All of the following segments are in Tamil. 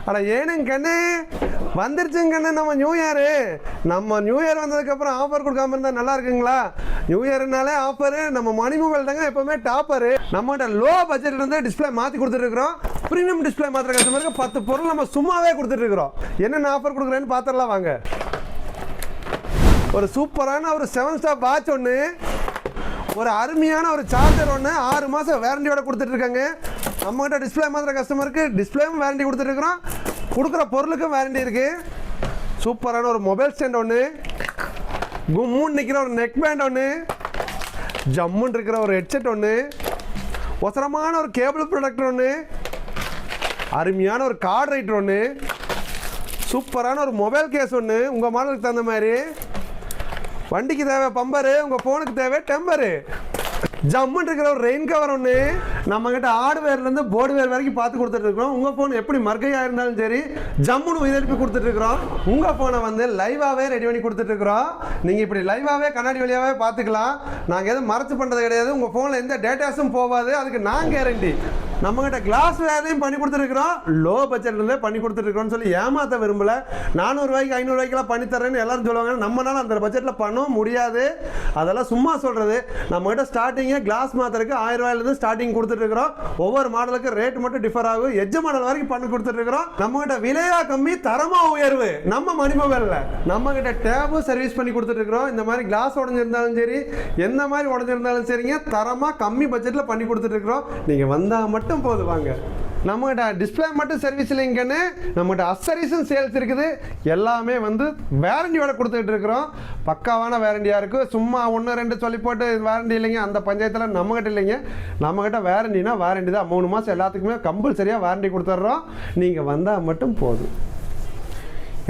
அட ஏனுங்க கண்ணு வந்துருச்சுங்க கண்ணு. நம்ம நியூ இயர் வந்ததுக்கப்புறம் ஆஃபர் கொடுக்காம இருந்தால் நல்லா இருக்குங்களா? நியூ இயர்னாலே ஆஃபரு. நம்ம மணி மொபைல் தாங்க எப்போவுமே டாப்பரு. நம்மகிட்ட லோ பட்ஜெட்ல இருந்து டிஸ்பிளே மாற்றி கொடுத்துட்ருக்குறோம். ப்ரீமியம் டிஸ்பிளே மாத்திர கஸ்டமருக்கு 10 பொருள் நம்ம சும்மாவே கொடுத்துட்ருக்குறோம். என்னென்ன ஆஃபர் கொடுக்குறேன்னு பார்த்துடலாம் வாங்க. ஒரு சூப்பரான ஒரு 7 ஸ்டார் வாட்ச் ஒன்று, ஒரு அருமையான ஒரு சார்ஜர் ஒன்று 6 மாதம் வேரண்டியோட கொடுத்துட்ருக்காங்க. நம்மகிட்ட டிஸ்பிளே மாத்திர கஸ்டமருக்கு டிஸ்பிளேவும் வேரண்டி கொடுத்துட்ருக்குறோம். கொடுக்குற பொருளுக்கும் வேரண்டி இருக்குது. சூப்பரான ஒரு மொபைல் ஸ்டாண்ட் ஒன்று, கும்முன்னு நிற்கிற ஒரு நெக் பேண்ட் ஒன்று, ஜம்முன்னு இருக்கிற ஒரு ஹெட்செட் ஒன்று, ஒசரமான ஒரு கேபிள் ப்ரொடக்டர் ஒன்று, அருமையான ஒரு கார்டு ரைட்டர் ஒன்று, சூப்பரான ஒரு மொபைல் கேஸ் ஒன்று உங்கள் மாடலுக்கு தகுந்த மாதிரி. வண்டிக்கு தேவை பம்பரு, உங்கள் ஃபோனுக்கு தேவை டெம்பரு. ஜம்முன்னு இருக்கிற ஒரு ரெயின் கவர் ஒன்று. நம்மக்கிட்ட ஹார்ட்வேர்லேருந்து போர்டுவேர் வரைக்கும் பார்த்து கொடுத்துட்ருக்குறோம். உங்கள் ஃபோன் எப்படி மர்க்கையாக இருந்தாலும் சரி ஜம்முன்னு உயிரிழப்பு கொடுத்துட்ருக்குறோம். உங்கள் ஃபோனை வந்து லைவாகவே ரெடி பண்ணி கொடுத்துட்ருக்குறோம். நீங்கள் இப்படி லைவாகவே கண்ணாடி வழியாகவே பார்த்துக்கலாம். நாங்கள் எதுவும் மறைச்சு பண்ணுறது கிடையாது. உங்கள் ஃபோனில் எந்த டேட்டாஸும் போகாது, அதுக்கு நான் கேரண்டி. நம்மகிட்ட கிளாஸ் வேலையும் பண்ணி கொடுத்துருக்குறோம். லோ பட்ஜெட்லேருந்தே பண்ணி கொடுத்துருக்குறோன்னு சொல்லி ஏமாற்ற விரும்பலை. 400 ரூபாய்க்கு 500 ரூபாய்க்கெல்லாம் பண்ணித்தரேன்னு எல்லாரும் சொல்லுவாங்க. நம்மளால அந்த பட்ஜெட்டில் பண்ணவும் முடியாது. அதெல்லாம் சும்மா சொல்கிறது. நம்மகிட்ட ஸ்டார்டிங்கே கிளாஸ் மாத்திரக்கு 1000 ரூபாயிலேருந்து ஸ்டார்டிங் கொடுத்துட்ருக்குறோம். ஒவ்வொரு மாடலுக்கு ரேட் மட்டும் டிஃபர் ஆகும். எஜ்ஜு மாடல் வரைக்கும் பண்ணி கொடுத்துட்ருக்குறோம். நம்மகிட்ட விலையா கம்மி தரமாக உயர்வு. நம்ம மணி மொபைலில் நம்மகிட்ட டேபும் சர்வீஸ் பண்ணி கொடுத்துட்ருக்குறோம். இந்த மாதிரி கிளாஸ் உடஞ்சிருந்தாலும் சரி, எந்த மாதிரி உடஞ்சிருந்தாலும் சரிங்க, தரமாக கம்மி பட்ஜெட்டில் பண்ணி கொடுத்துட்ருக்குறோம். நீங்கள் வந்தால் மட்டும் போது வாங்க. நம்மகிட்ட டிஸ்பிளே மட்டும் சர்வீஸ் இல்லைங்கன்னு, நம்மகிட்ட அக்சசரிஸும் சேல்ஸ் இருக்குது. எல்லாமே வந்து வேரண்டியோட கொடுத்துட்டு இருக்கிறோம். பக்காவான வேரண்டியாக இருக்குது. சும்மா 1 2 சொல்லி போட்டு வேரண்டி இல்லைங்க, அந்த பஞ்சாயத்தில் நம்மகிட்ட இல்லைங்க. நம்மகிட்ட வேரண்டினா வேரண்டி தான். 3 மாதம் எல்லாத்துக்குமே கம்பல்சரியாக வேரண்டி கொடுத்துட்றோம். நீங்கள் வந்தால் மட்டும் போதும்.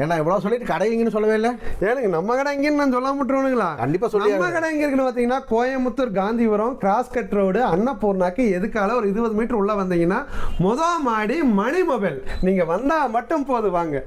ஏன்னா இவ்வளோ சொல்லிட்டு கடை எங்கன்னு சொல்லவே இல்லை. ஏனுங்க நம்ம கடை எங்கேன்னு நான் சொல்லாம விட்டுருவானுங்களா? கண்டிப்பாக சொல்லி. நம்ம கடை எங்கே இருக்குன்னு பார்த்தீங்கன்னா Coimbatore Gandhipuram cross cut road அன்னபூர்ணாக்கு எதுக்கால ஒரு 20 மீட்டர் உள்ளே வந்தீங்கன்னா மொதல் மாடி மணி மொபைல். நீங்கள் வந்தால் மட்டும் போது வாங்க.